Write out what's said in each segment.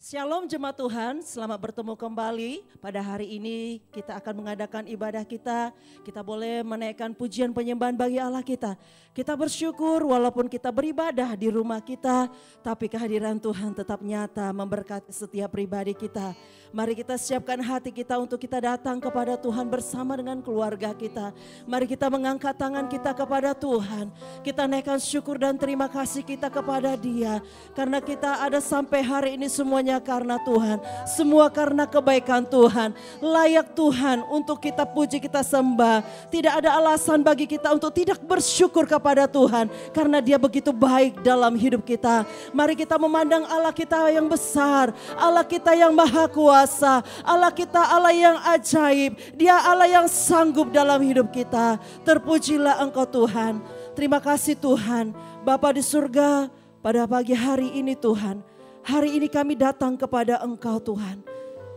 Shalom jemaat Tuhan, selamat bertemu kembali. Pada hari ini kita akan mengadakan ibadah kita. Kita boleh menaikkan pujian penyembahan bagi Allah kita. Kita bersyukur walaupun kita beribadah di rumah kita, tapi kehadiran Tuhan tetap nyata memberkati setiap pribadi kita. Mari kita siapkan hati kita untuk kita datang kepada Tuhan bersama dengan keluarga kita. Mari kita mengangkat tangan kita kepada Tuhan. Kita naikkan syukur dan terima kasih kita kepada Dia. Karena kita ada sampai hari ini semuanya karena Tuhan, semua karena kebaikan Tuhan. Layak Tuhan untuk kita puji, kita sembah. Tidak ada alasan bagi kita untuk tidak bersyukur kepada Tuhan, karena Dia begitu baik dalam hidup kita. Mari kita memandang Allah kita yang besar, Allah kita yang maha kuasa, Allah kita Allah yang ajaib. Dia Allah yang sanggup dalam hidup kita. Terpujilah Engkau Tuhan. Terima kasih Tuhan, Bapa di surga. Pada pagi hari ini Tuhan, hari ini kami datang kepada Engkau Tuhan,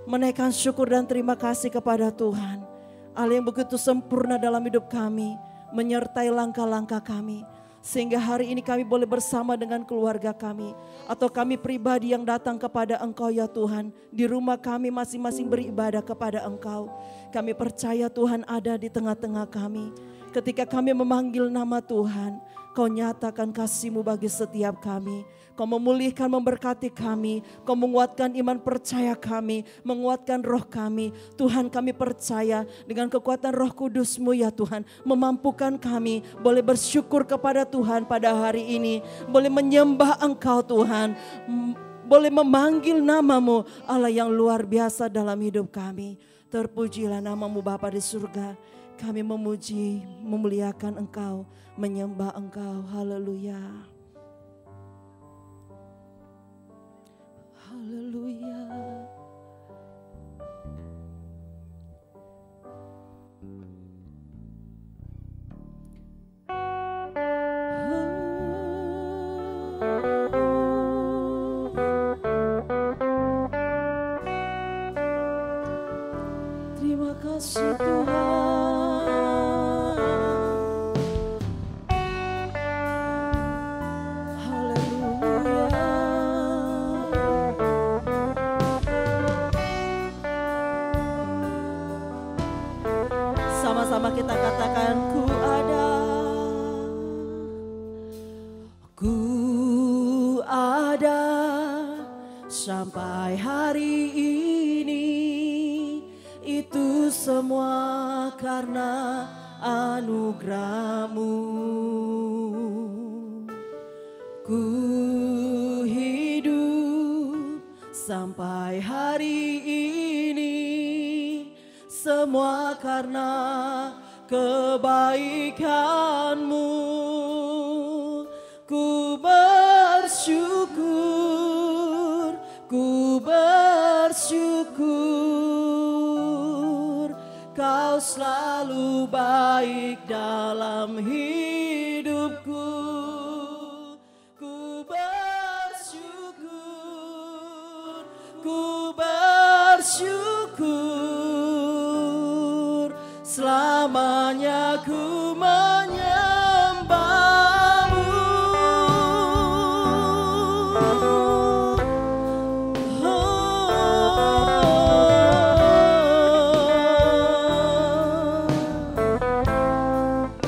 menaikkan syukur dan terima kasih kepada Tuhan, Allah yang begitu sempurna dalam hidup kami, menyertai langkah-langkah kami. Sehingga hari ini kami boleh bersama dengan keluarga kami, atau kami pribadi yang datang kepada Engkau ya Tuhan. Di rumah kami masing-masing beribadah kepada Engkau. Kami percaya Tuhan ada di tengah-tengah kami. Ketika kami memanggil nama Tuhan, Kau nyatakan kasih-Mu bagi setiap kami. Kau memulihkan, memberkati kami. Kau menguatkan iman percaya kami, menguatkan roh kami. Tuhan, kami percaya dengan kekuatan Roh Kudus-Mu ya Tuhan, memampukan kami boleh bersyukur kepada Tuhan pada hari ini. Boleh menyembah Engkau Tuhan, boleh memanggil nama-Mu, Allah yang luar biasa dalam hidup kami. Terpujilah nama-Mu Bapa di surga. Kami memuji, memuliakan Engkau, menyembah Engkau. Haleluya. Haleluya. Terima kasih Tuhan. Sama-sama kita katakan, ku ada sampai hari ini. Itu semua karena anugerah-Mu. Ku hidup sampai hari ini, semua karena kebaikan-Mu. Ku bersyukur, ku bersyukur. Kau selalu baik dalam hidupku. Ku bersyukur, ku bersyukur. Selamanya ku menyembah-Mu.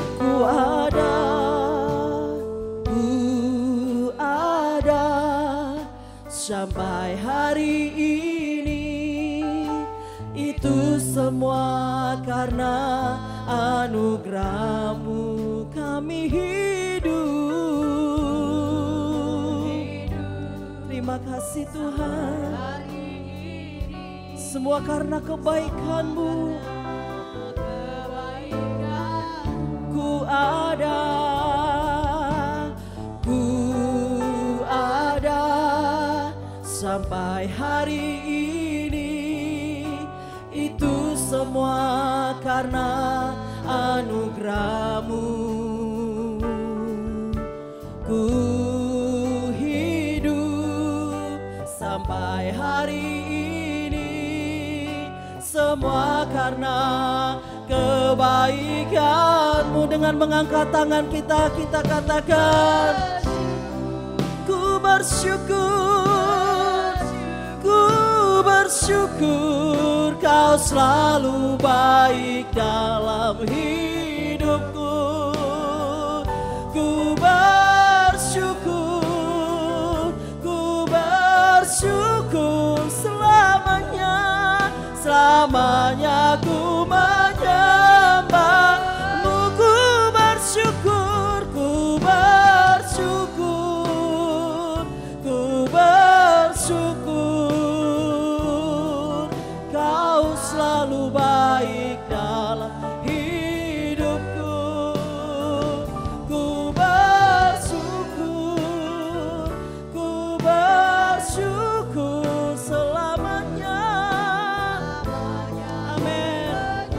Ku ada sampai hari ini. Itu semua karena anugerah-Mu. Kami hidup. Terima kasih Tuhan. Semua karena kebaikan-Mu. Ku ada sampai hari ini. Itu semua karena anugerah-Mu. Ku hidup sampai hari ini, semua karena kebaikan-Mu. Dengan mengangkat tangan kita katakan, ku bersyukur, ku bersyukur Kau selalu baik dalam hidupku. Ku bersyukur selamanya, selamanya ku menyembahmu. Ku bersyukur Kau selalu baik dalam hidupku. Ku bersyukur selamanya. Amin.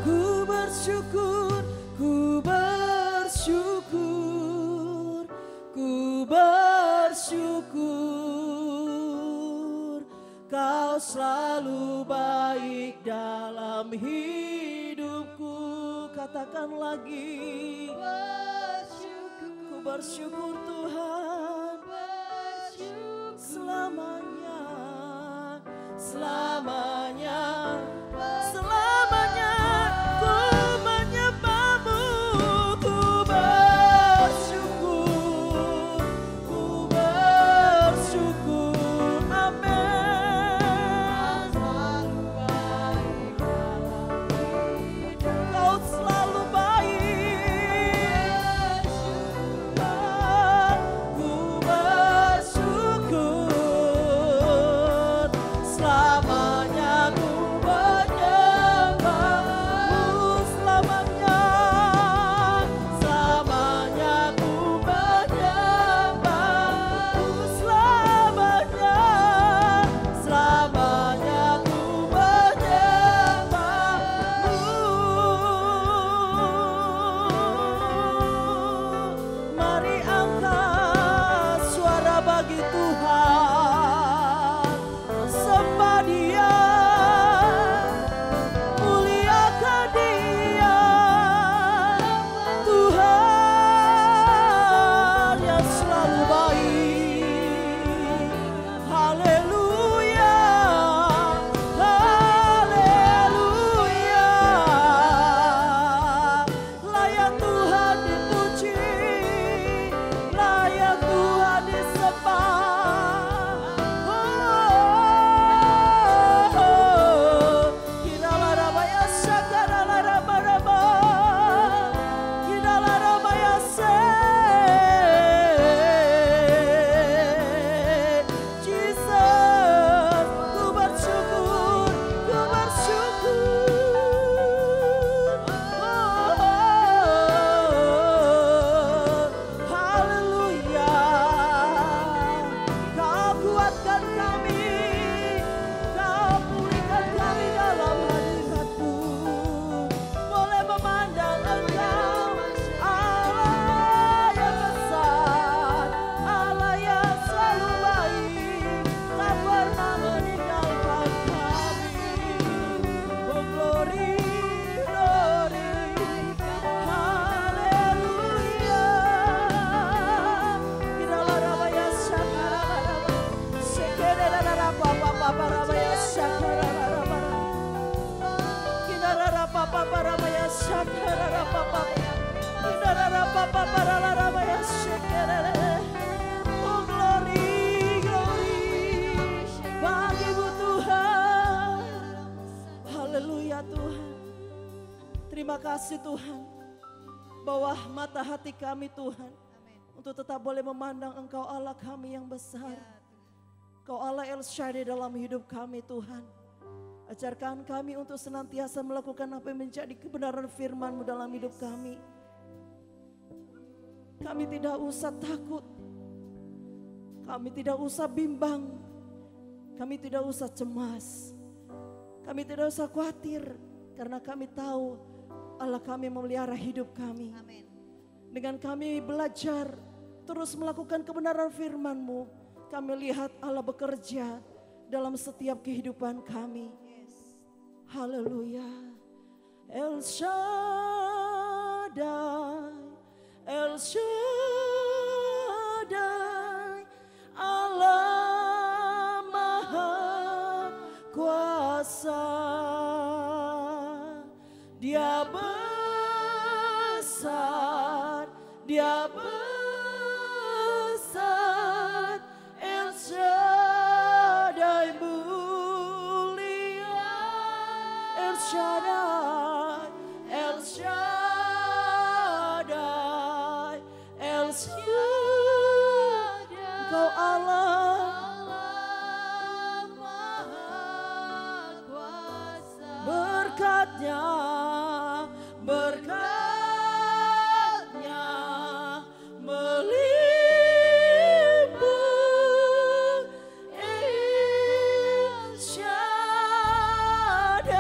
Ku bersyukur Kau selalu baik dalam hidupku. Katakan lagi. Ku bersyukur Tuhan. Selamanya, selamanya, selamanya ku menyembahmu. Ku bersyukur, amin. Kau selalu baik. Ku bersyukur selamanya ku menyembahmu. Selamanya, selamanya ku menyembahmu. Selamanya, selamanya ku menyembahmu. Mari angkat suara bagi Tuhan, sembah Dia, muliakan Dia. Tuhan yang selalu baik. Haleluya, haleluya. Layak Tuhan dipuji, layak Tuhan disembah. Kiralarabaya sakaralaraba, kiralarabaya se. Jesus, ku bersyukur, ku bersyukur. Haleluya. Kau kuatkan kami, Kau pulihkan kami dalam hadirat-Mu. Boleh memandang Engkau, Allah yang besar, Allah yang selalu baik, tak pernah meninggalkan kami. Oh glory, glory, haleluya. Kiralarabaya sakararaba, sekerararapapapaparabarabaya sakarararaba. Kinararapapaparabarabaya sakararapapapa. Kinararapapaparabarabaya sekerere. Oh glory, glory, bagi-Mu Tuhan. Haleluya Tuhan. Terima kasih Tuhan. Bawah mata hati kami Tuhan, untuk tetap boleh memandang Engkau Allah kami yang besar. Kau Allah El Shaddai dalam hidup kami Tuhan. Ajarkan kami untuk senantiasa melakukan apa yang menjadi kebenaran firman-Mu dalam hidup kami. Kami tidak usah takut, kami tidak usah bimbang, kami tidak usah cemas, kami tidak usah khawatir, karena kami tahu Allah kami memelihara hidup kami. Amin. Dengan kami belajar terus melakukan kebenaran firman-Mu, kami lihat Allah bekerja dalam setiap kehidupan kami. Haleluya. El Shaddai, El Shaddai, Allah Dia besar, Dia besar, El Shaddai mulia, El Shaddai, El Shaddai, El Shaddai, Engkau Allah, berkatnya, berkatnya melimpah, El Shaddai.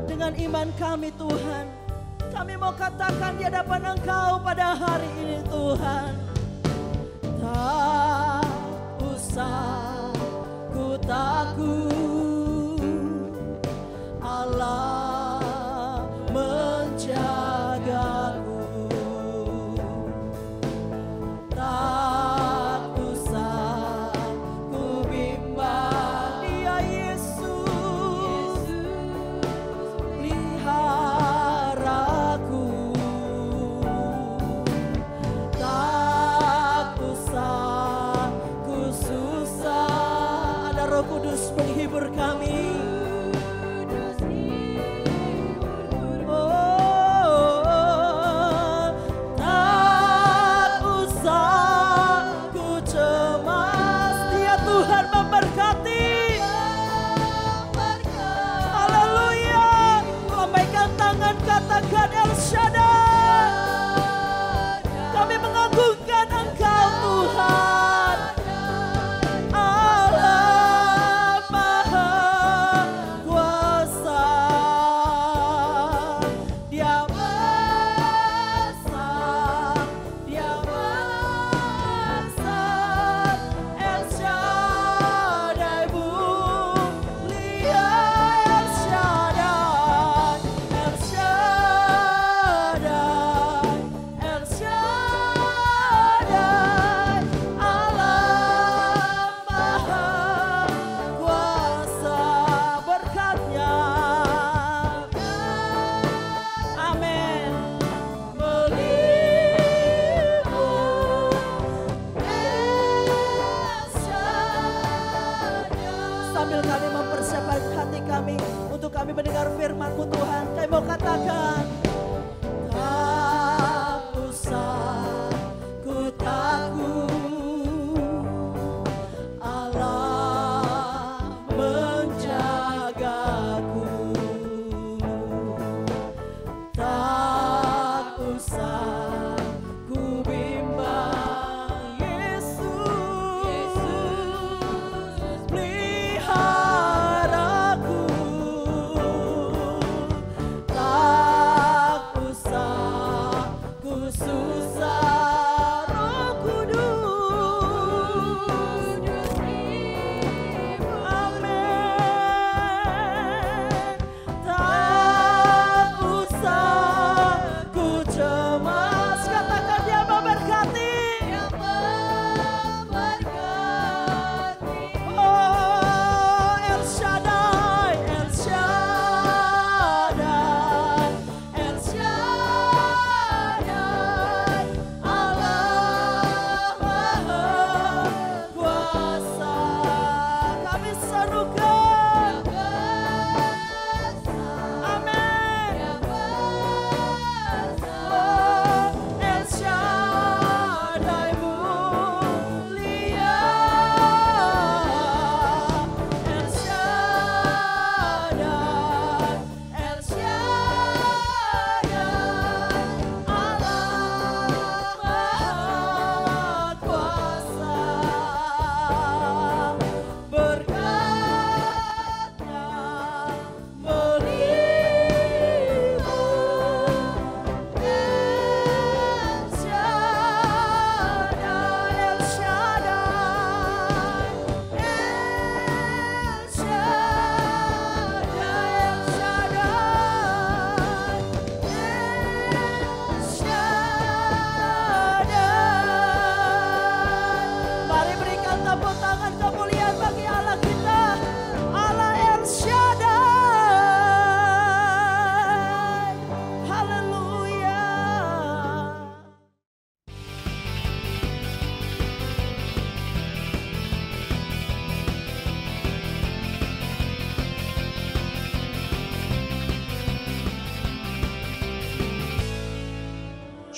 Dengan iman kami Tuhan, kami mau katakan di hadapan Engkau pada hari ini Tuhan, tak usah ku takut, Allah menjagaku. Tak usah ku bimbang, Dia Yesus peliharaku. Tak usah ku susah, ada Roh Kudus menghibur kami. Oh, tak usah ku cemas, Dia Tuhan memberkati. Haleluya, lambaikan tangan, katakan El Shaddai. Kami mengagungkan Engkau Tuhan, Allah Maha Kuasa. Dia besar, Dia besar, El Shaddai mulia, El Shaddai, El Shaddai, El Shaddai, Allah Maha Kuasa, berkatnya, amin, melimpah, El Shaddai. Sambil kami mempersiapkan hati kami untuk kami mendengar firman-Mu Tuhan, kami mau katakan, tak usah ku takut, Allah menjagaku. Tak usah ku bimbang, Yesus peliharaku. Tak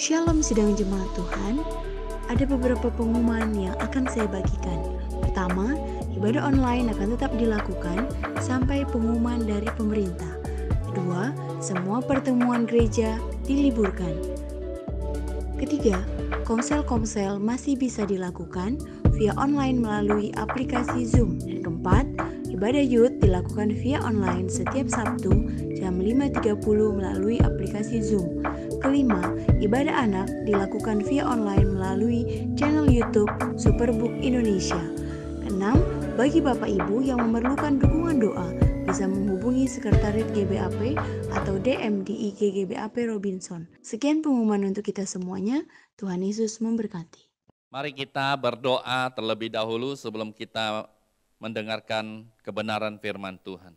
Shalom sidang jemaat Tuhan, ada beberapa pengumuman yang akan saya bagikan. Pertama, ibadah online akan tetap dilakukan sampai pengumuman dari pemerintah. Kedua, semua pertemuan gereja diliburkan. Ketiga, komsel-komsel masih bisa dilakukan via online melalui aplikasi Zoom. Dan keempat, ibadah youth dilakukan via online setiap Sabtu jam 5.30 melalui aplikasi Zoom. Kelima, ibadah anak dilakukan via online melalui channel YouTube Superbook Indonesia. Keenam, bagi Bapak Ibu yang memerlukan dukungan doa, bisa menghubungi Sekretariat GBAP atau DM di IG GBAP Robinson. Sekian pengumuman untuk kita semuanya. Tuhan Yesus memberkati. Mari kita berdoa terlebih dahulu sebelum kita mendengarkan kebenaran firman Tuhan.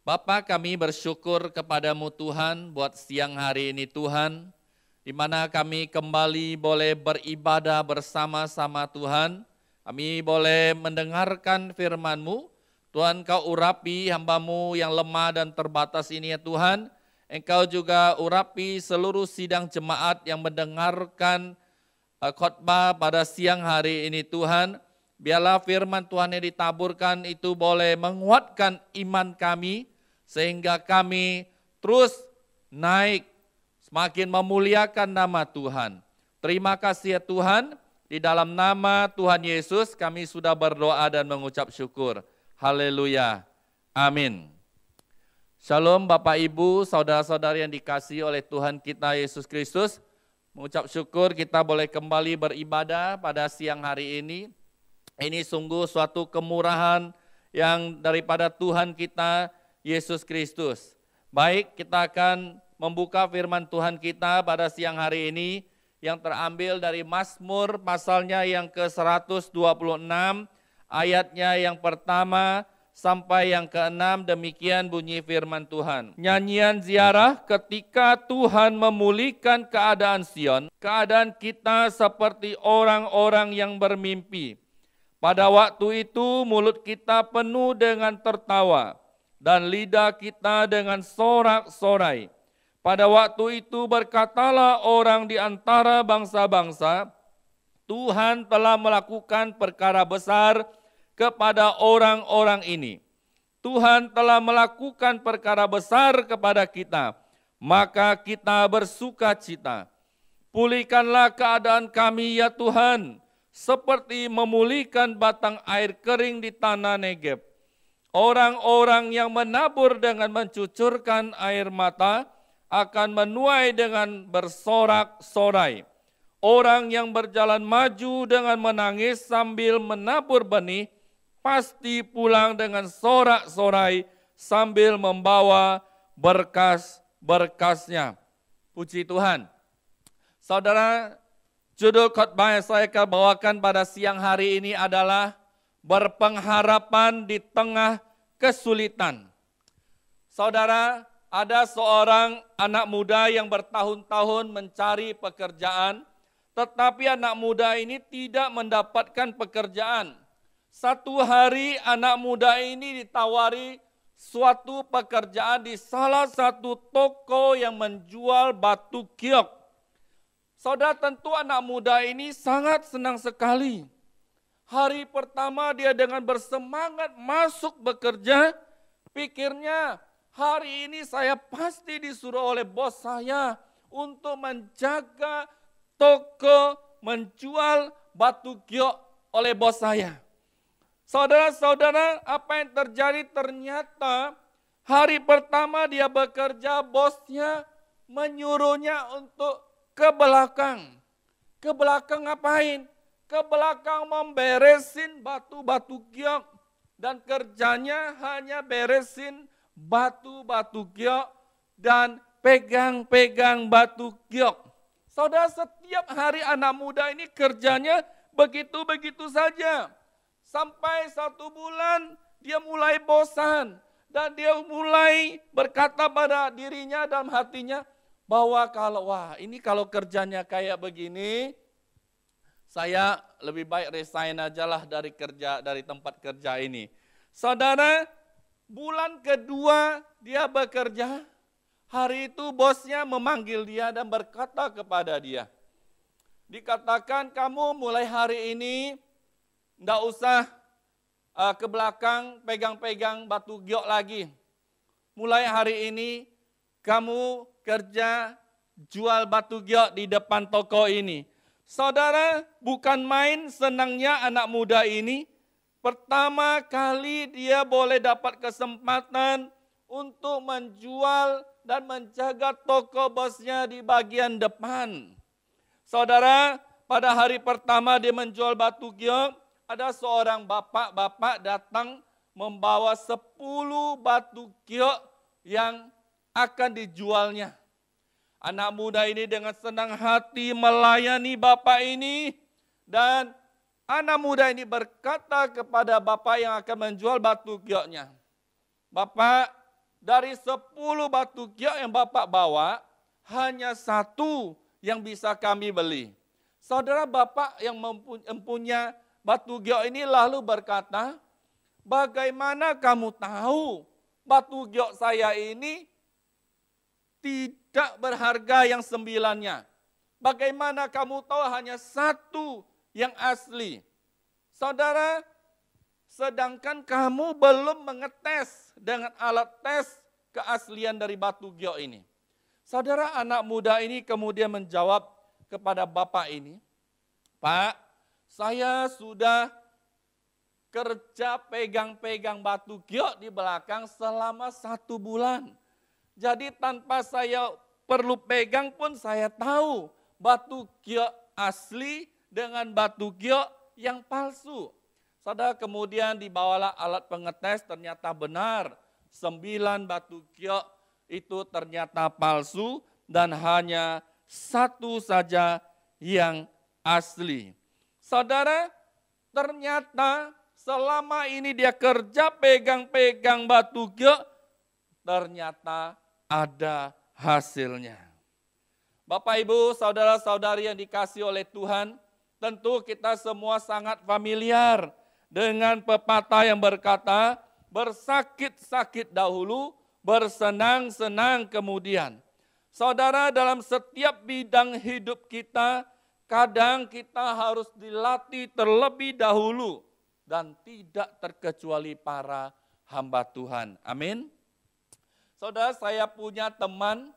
Bapa, kami bersyukur kepadamu Tuhan buat siang hari ini Tuhan, di mana kami kembali boleh beribadah bersama-sama Tuhan. Kami boleh mendengarkan firman-Mu. Tuhan, Kau urapi hamba-Mu yang lemah dan terbatas ini ya Tuhan. Engkau juga urapi seluruh sidang jemaat yang mendengarkan khotbah pada siang hari ini Tuhan. Biarlah firman Tuhan yang ditaburkan itu boleh menguatkan iman kami, sehingga kami terus naik, semakin memuliakan nama Tuhan. Terima kasih ya Tuhan, di dalam nama Tuhan Yesus kami sudah berdoa dan mengucap syukur. Haleluya, amin. Shalom Bapak Ibu, saudara-saudari yang dikasihi oleh Tuhan kita Yesus Kristus. Mengucap syukur kita boleh kembali beribadah pada siang hari ini. Ini sungguh suatu kemurahan yang daripada Tuhan kita Yesus Kristus. Baik, kita akan membuka firman Tuhan kita pada siang hari ini yang terambil dari Mazmur pasalnya yang ke-126, ayatnya yang pertama sampai yang ke-6, demikian bunyi firman Tuhan. Nyanyian ziarah ketika Tuhan memulihkan keadaan Sion, keadaan kita seperti orang-orang yang bermimpi. Pada waktu itu mulut kita penuh dengan tertawa, dan lidah kita dengan sorak-sorai. Pada waktu itu berkatalah orang di antara bangsa-bangsa, Tuhan telah melakukan perkara besar kepada orang-orang ini. Tuhan telah melakukan perkara besar kepada kita, maka kita bersuka cita. Pulihkanlah keadaan kami ya Tuhan, seperti memulihkan batang air kering di tanah Negeb. Orang-orang yang menabur dengan mencucurkan air mata akan menuai dengan bersorak-sorai. Orang yang berjalan maju dengan menangis sambil menabur benih, pasti pulang dengan sorak-sorai sambil membawa berkas-berkasnya. Puji Tuhan. Saudara, judul khotbah yang saya akan bawakan pada siang hari ini adalah berpengharapan di tengah kesulitan. Saudara, ada seorang anak muda yang bertahun-tahun mencari pekerjaan, tetapi anak muda ini tidak mendapatkan pekerjaan. Satu hari anak muda ini ditawari suatu pekerjaan di salah satu toko yang menjual batu giok. Saudara, tentu anak muda ini sangat senang sekali. Hari pertama dia dengan bersemangat masuk bekerja, pikirnya hari ini saya pasti disuruh oleh bos saya untuk menjaga toko menjual batu giok oleh bos saya. Saudara-saudara, apa yang terjadi? Ternyata hari pertama dia bekerja, bosnya menyuruhnya untuk ke belakang. Ke belakang ngapain? Ke belakang memberesin batu-batu giok. Dan kerjanya hanya beresin batu-batu giok dan pegang-pegang batu giok. Saudara, setiap hari anak muda ini kerjanya begitu-begitu saja. Sampai 1 bulan dia mulai bosan. Dan dia mulai berkata pada dirinya dalam hatinya, bahwa kalau kerjanya kayak begini, saya lebih baik resign aja lah dari tempat kerja ini. Saudara, bulan kedua dia bekerja, Hari itu bosnya memanggil dia dan berkata kepada dia, dikatakan kamu mulai hari ini tidak usah ke belakang pegang-pegang batu giok lagi. Mulai hari ini kamu kerja jual batu giok di depan toko ini. Saudara, bukan main senangnya anak muda ini. Pertama kali dia boleh dapat kesempatan untuk menjual dan menjaga toko bosnya di bagian depan. Saudara, pada hari pertama dia menjual batu giok, ada seorang bapak-bapak datang membawa 10 batu giok yang akan dijualnya. Anak muda ini dengan senang hati melayani bapak ini, dan anak muda ini berkata kepada bapak yang akan menjual batu gioknya, Bapak, dari 10 batu giok yang Bapak bawa, hanya 1 yang bisa kami beli. Saudara, bapak yang mempunyai batu giok ini lalu berkata, bagaimana kamu tahu batu giok saya ini tidak berharga yang 9-nya? Bagaimana kamu tahu hanya 1 yang asli? Saudara, sedangkan kamu belum mengetes dengan alat tes keaslian dari batu giok ini. Saudara, anak muda ini kemudian menjawab kepada bapak ini, Pak, saya sudah kerja pegang-pegang batu giok di belakang selama 1 bulan. Jadi tanpa saya perlu pegang pun saya tahu batu giok asli dengan batu giok yang palsu. Saudara, kemudian dibawalah alat pengetes, ternyata benar 9 batu giok itu ternyata palsu dan hanya 1 saja yang asli. Saudara, ternyata selama ini dia kerja pegang-pegang batu giok, ternyata ada hasilnya. Bapak, Ibu, saudara-saudari yang dikasihi oleh Tuhan, tentu kita semua sangat familiar dengan pepatah yang berkata, bersakit-sakit dahulu, bersenang-senang kemudian. Saudara, dalam setiap bidang hidup kita, kadang kita harus dilatih terlebih dahulu dan tidak terkecuali para hamba Tuhan. Amin. Saudara, saya punya teman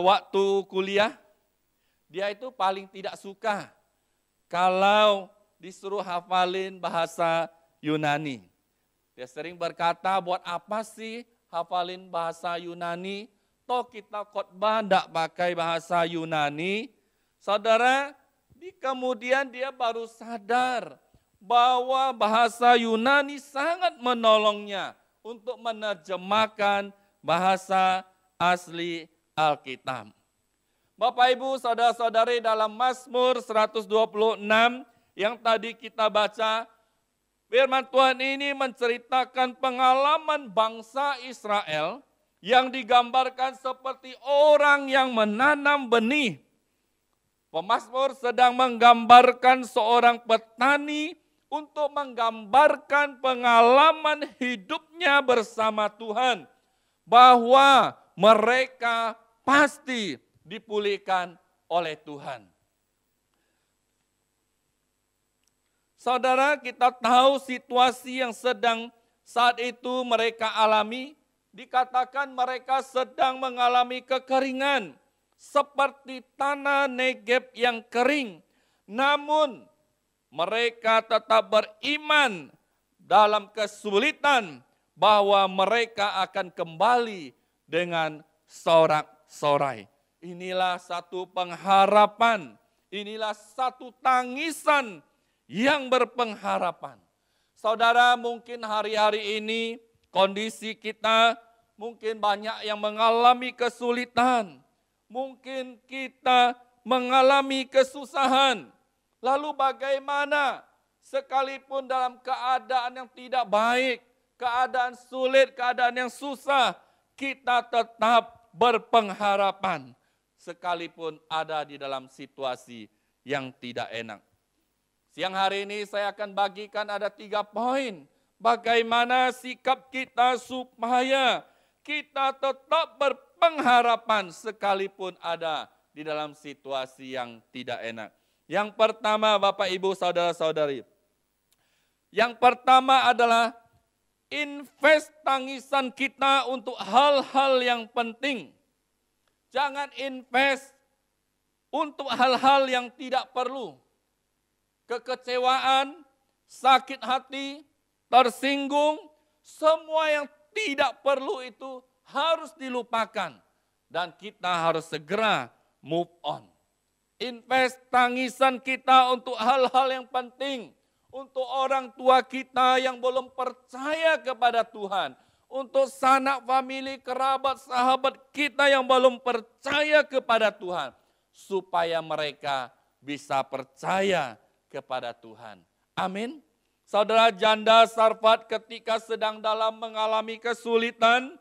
waktu kuliah, dia itu paling tidak suka kalau disuruh hafalin bahasa Yunani. Dia sering berkata, buat apa sih hafalin bahasa Yunani? Toh kita khotbah tidak pakai bahasa Yunani. Saudara, kemudian dia baru sadar bahwa bahasa Yunani sangat menolongnya untuk menerjemahkan bahasa asli Alkitab. Bapak, Ibu, saudara-saudari, dalam Mazmur 126 yang tadi kita baca, firman Tuhan ini menceritakan pengalaman bangsa Israel yang digambarkan seperti orang yang menanam benih. Pemazmur sedang menggambarkan seorang petani untuk menggambarkan pengalaman hidupnya bersama Tuhan, bahwa mereka pasti dipulihkan oleh Tuhan. Saudara, kita tahu situasi yang sedang saat itu mereka alami, dikatakan mereka sedang mengalami kekeringan, seperti tanah Negeb yang kering. Namun, mereka tetap beriman dalam kesulitan bahwa mereka akan kembali dengan sorak-sorai. Inilah satu pengharapan, inilah satu tangisan yang berpengharapan. Saudara, mungkin hari-hari ini kondisi kita mungkin banyak yang mengalami kesulitan. Mungkin kita mengalami kesusahan. Lalu bagaimana sekalipun dalam keadaan yang tidak baik, keadaan sulit, keadaan yang susah, kita tetap berpengharapan sekalipun ada di dalam situasi yang tidak enak. Siang hari ini saya akan bagikan ada 3 poin. Bagaimana sikap kita supaya kita tetap berpengharapan pengharapan sekalipun ada di dalam situasi yang tidak enak. Yang pertama Bapak Ibu Saudara-saudari, yang pertama adalah invest tangisan kita untuk hal-hal yang penting. Jangan invest untuk hal-hal yang tidak perlu. Kekecewaan, sakit hati, tersinggung, semua yang tidak perlu itu harus dilupakan. Dan kita harus segera move on. Invest tangisan kita untuk hal-hal yang penting. Untuk orang tua kita yang belum percaya kepada Tuhan. Untuk sanak famili, kerabat, sahabat kita yang belum percaya kepada Tuhan. Supaya mereka bisa percaya kepada Tuhan. Amin. Saudara janda Sarfat ketika sedang dalam mengalami kesulitan,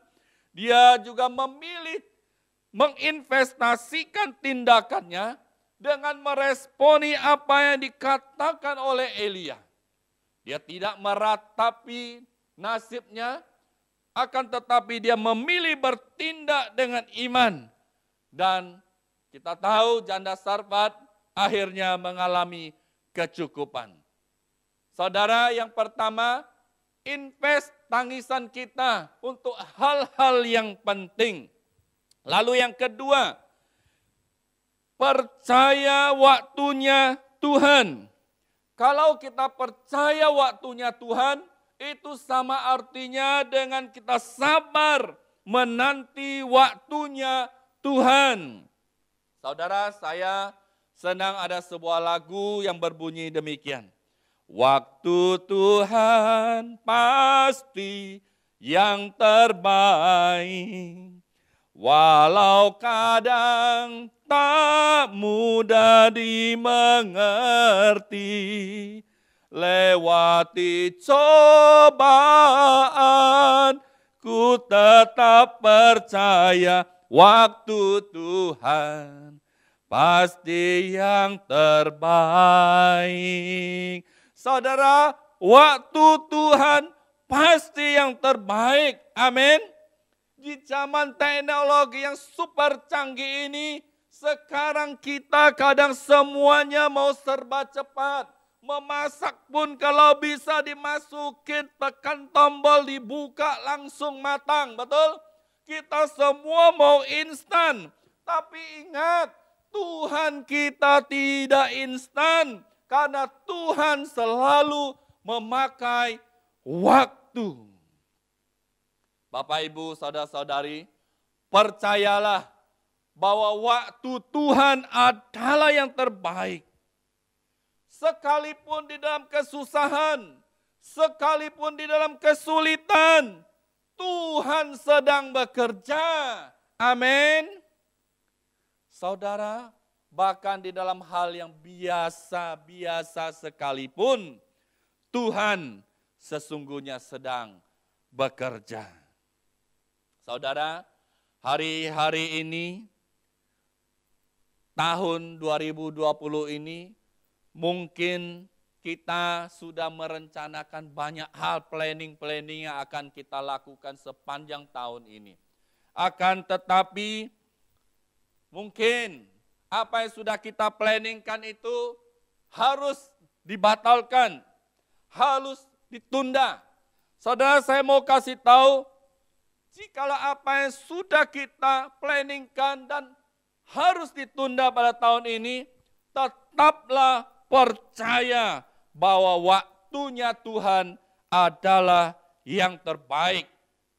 dia juga memilih menginvestasikan tindakannya dengan meresponi apa yang dikatakan oleh Elia. Dia tidak meratapi nasibnya, akan tetapi dia memilih bertindak dengan iman. Dan kita tahu janda Sarfat akhirnya mengalami kecukupan. Saudara, yang pertama, invest tangisan kita untuk hal-hal yang penting. Lalu yang kedua, percaya waktunya Tuhan. Kalau kita percaya waktunya Tuhan, itu sama artinya dengan kita sabar menanti waktunya Tuhan. Saudara, saya senang ada sebuah lagu yang berbunyi demikian. Waktu Tuhan pasti yang terbaik, walau kadang tak mudah dimengerti, lewati cobaan, ku tetap percaya waktu Tuhan pasti yang terbaik. Saudara, waktu Tuhan pasti yang terbaik. Amin. Di zaman teknologi yang super canggih ini, sekarang kita kadang semuanya mau serba cepat. Memasak pun kalau bisa dimasukin, tekan tombol, dibuka langsung matang. Betul? Kita semua mau instan. Tapi ingat, Tuhan kita tidak instan karena Tuhan selalu memakai waktu. Bapak, Ibu, saudara-saudari, percayalah bahwa waktu Tuhan adalah yang terbaik. Sekalipun di dalam kesusahan, sekalipun di dalam kesulitan, Tuhan sedang bekerja. Amin. Saudara, bahkan di dalam hal yang biasa-biasa sekalipun, Tuhan sesungguhnya sedang bekerja. Saudara, hari-hari ini, tahun 2020 ini, mungkin kita sudah merencanakan banyak hal planning yang akan kita lakukan sepanjang tahun ini. Akan tetapi, mungkin apa yang sudah kita planningkan itu harus dibatalkan, harus ditunda. Saudara, saya mau kasih tahu, jikalau apa yang sudah kita planningkan dan harus ditunda pada tahun ini, tetaplah percaya bahwa waktunya Tuhan adalah yang terbaik.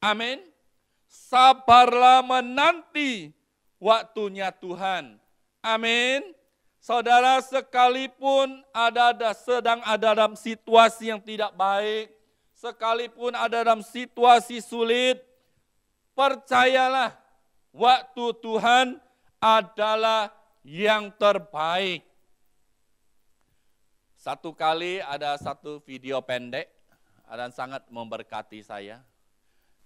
Amin. Sabarlah menanti waktunya Tuhan. Amin. Saudara, sekalipun sedang ada dalam situasi yang tidak baik, sekalipun ada dalam situasi sulit, percayalah waktu Tuhan adalah yang terbaik. Satu kali ada satu video pendek dan sangat memberkati saya,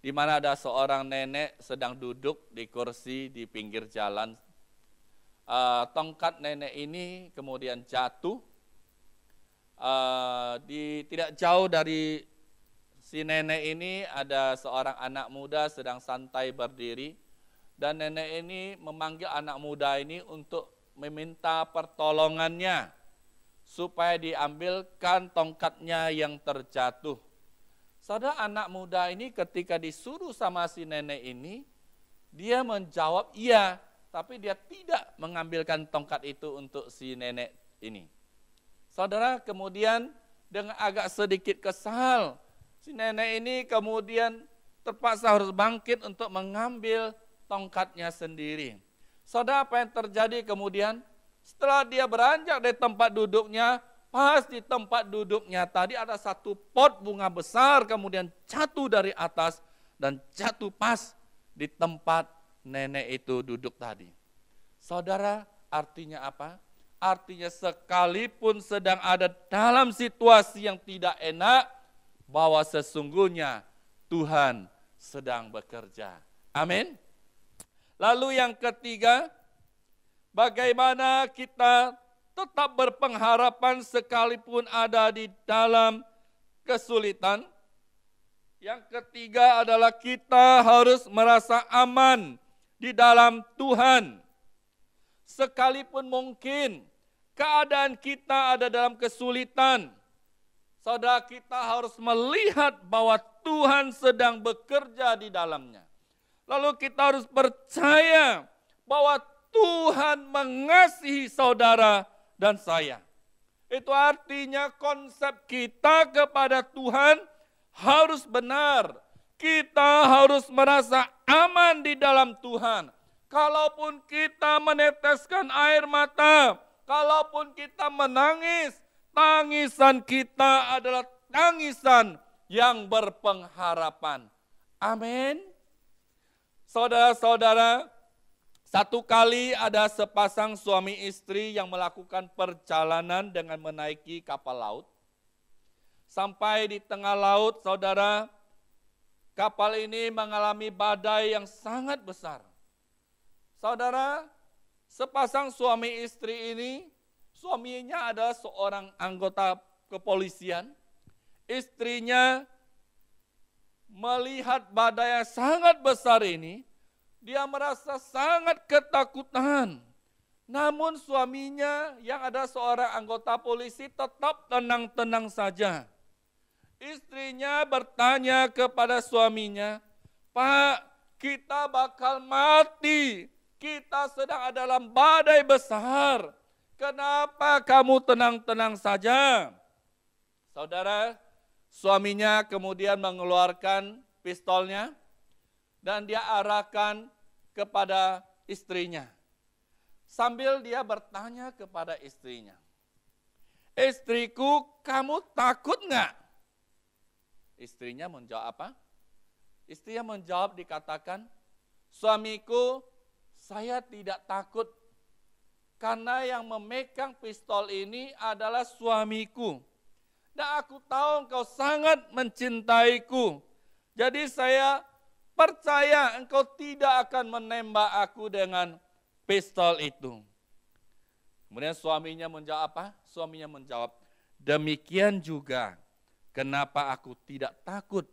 di mana ada seorang nenek sedang duduk di kursi di pinggir jalan. Tongkat nenek ini kemudian jatuh. Tidak jauh dari si nenek ini ada seorang anak muda sedang santai berdiri. Dan nenek ini memanggil anak muda ini untuk meminta pertolongannya supaya diambilkan tongkatnya yang terjatuh. Saudara, anak muda ini ketika disuruh sama si nenek ini, dia menjawab iya, tapi dia tidak mengambilkan tongkat itu untuk si nenek ini. Saudara, kemudian dengan agak sedikit kesal, si nenek ini kemudian terpaksa harus bangkit untuk mengambil tongkatnya sendiri. Saudara, apa yang terjadi kemudian? Setelah dia beranjak dari tempat duduknya, pas di tempat duduknya tadi ada satu pot bunga besar kemudian jatuh dari atas dan jatuh pas di tempat nenek itu duduk tadi. Saudara, artinya apa? Artinya sekalipun sedang ada dalam situasi yang tidak enak, bahwa sesungguhnya Tuhan sedang bekerja. Amin. Lalu yang ketiga, bagaimana kita tetap berpengharapan sekalipun ada di dalam kesulitan. Yang ketiga adalah kita harus merasa aman di dalam Tuhan. Sekalipun mungkin keadaan kita ada dalam kesulitan, saudara, kita harus melihat bahwa Tuhan sedang bekerja di dalamnya. Lalu kita harus percaya bahwa Tuhan mengasihi saudara dan saya. Itu artinya konsep kita kepada Tuhan harus benar. Kita harus merasa aman di dalam Tuhan. Kalaupun kita meneteskan air mata, kalaupun kita menangis, tangisan kita adalah tangisan yang berpengharapan. Amin. Saudara-saudara, satu kali ada sepasang suami istri yang melakukan perjalanan dengan menaiki kapal laut. Sampai di tengah laut, saudara, kapal ini mengalami badai yang sangat besar. Saudara, sepasang suami istri ini, suaminya adalah seorang anggota kepolisian. Istrinya melihat badai yang sangat besar ini, dia merasa sangat ketakutan. Namun suaminya yang ada seorang anggota polisi tetap tenang-tenang saja. Istrinya bertanya kepada suaminya, "Pak, kita bakal mati. Kita sedang ada dalam badai besar. Kenapa kamu tenang-tenang saja?" Saudara, suaminya kemudian mengeluarkan pistolnya dan dia arahkan kepada istrinya. Sambil dia bertanya kepada istrinya, "Istriku, kamu takut enggak?" Istrinya menjawab apa? Istrinya menjawab, dikatakan, "Suamiku, saya tidak takut karena yang memegang pistol ini adalah suamiku. Dan aku tahu engkau sangat mencintaiku. Jadi saya percaya engkau tidak akan menembak aku dengan pistol itu." Kemudian suaminya menjawab apa? Suaminya menjawab, "Demikian juga kenapa aku tidak takut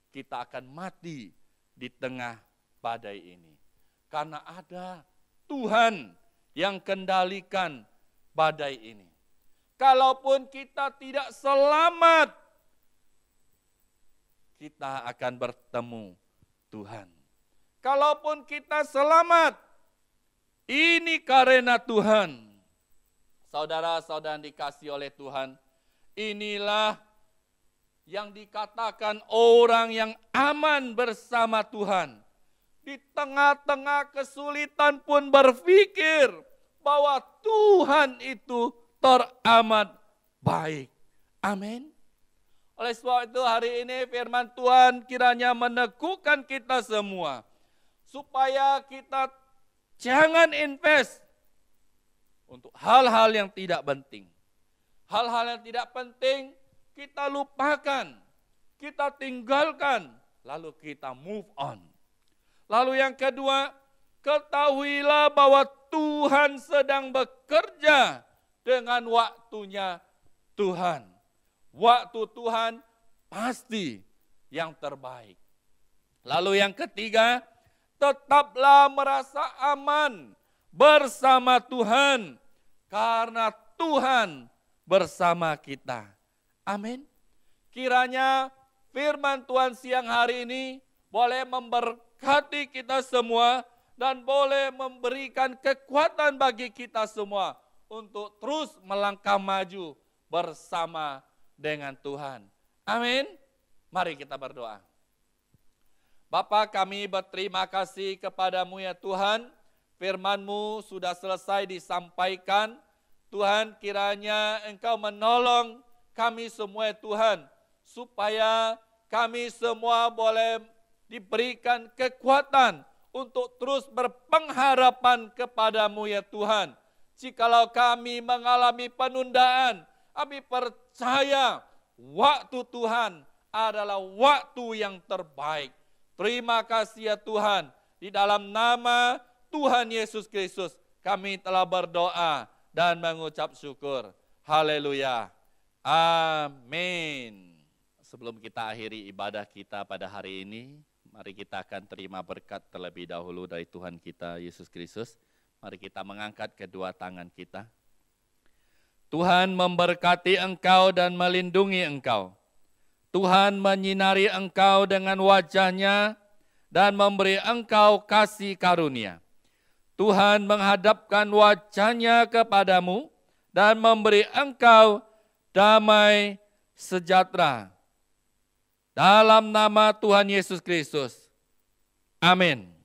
kita akan mati di tengah badai ini. Karena ada Tuhan yang kendalikan badai ini. Kalaupun kita tidak selamat, kita akan bertemu Tuhan. Kalaupun kita selamat, ini karena Tuhan." Saudara-saudara dikasihi oleh Tuhan, inilah yang dikatakan orang yang aman bersama Tuhan. Di tengah-tengah kesulitan pun berpikir bahwa Tuhan itu teramat baik. Amin. Oleh sebab itu hari ini firman Tuhan kiranya meneguhkan kita semua. Supaya kita jangan invest untuk hal-hal yang tidak penting. Hal-hal yang tidak penting kita lupakan, kita tinggalkan, lalu kita move on. Lalu yang kedua, ketahuilah bahwa Tuhan sedang bekerja dengan waktunya Tuhan. Waktu Tuhan pasti yang terbaik. Lalu yang ketiga, tetaplah merasa aman bersama Tuhan, karena Tuhan bersama kita. Amin. Kiranya firman Tuhan siang hari ini boleh memberkati kita semua dan boleh memberikan kekuatan bagi kita semua untuk terus melangkah maju bersama dengan Tuhan. Amin. Mari kita berdoa. Bapa, kami berterima kasih kepadamu ya Tuhan. Firman-Mu sudah selesai disampaikan. Tuhan, kiranya Engkau menolong kami semua ya Tuhan, supaya kami semua boleh diberikan kekuatan untuk terus berpengharapan kepadamu ya Tuhan. Jikalau kami mengalami penundaan, kami percaya waktu Tuhan adalah waktu yang terbaik. Terima kasih ya Tuhan, di dalam nama Tuhan Yesus Kristus kami telah berdoa dan mengucap syukur. Haleluya. Amin. Sebelum kita akhiri ibadah kita pada hari ini, mari kita akan terima berkat terlebih dahulu dari Tuhan kita Yesus Kristus. Mari kita mengangkat kedua tangan kita. Tuhan memberkati engkau dan melindungi engkau. Tuhan menyinari engkau dengan wajah-Nya dan memberi engkau kasih karunia. Tuhan menghadapkan wajah-Nya kepadamu dan memberi engkau damai sejahtera. Dalam nama Tuhan Yesus Kristus. Amin.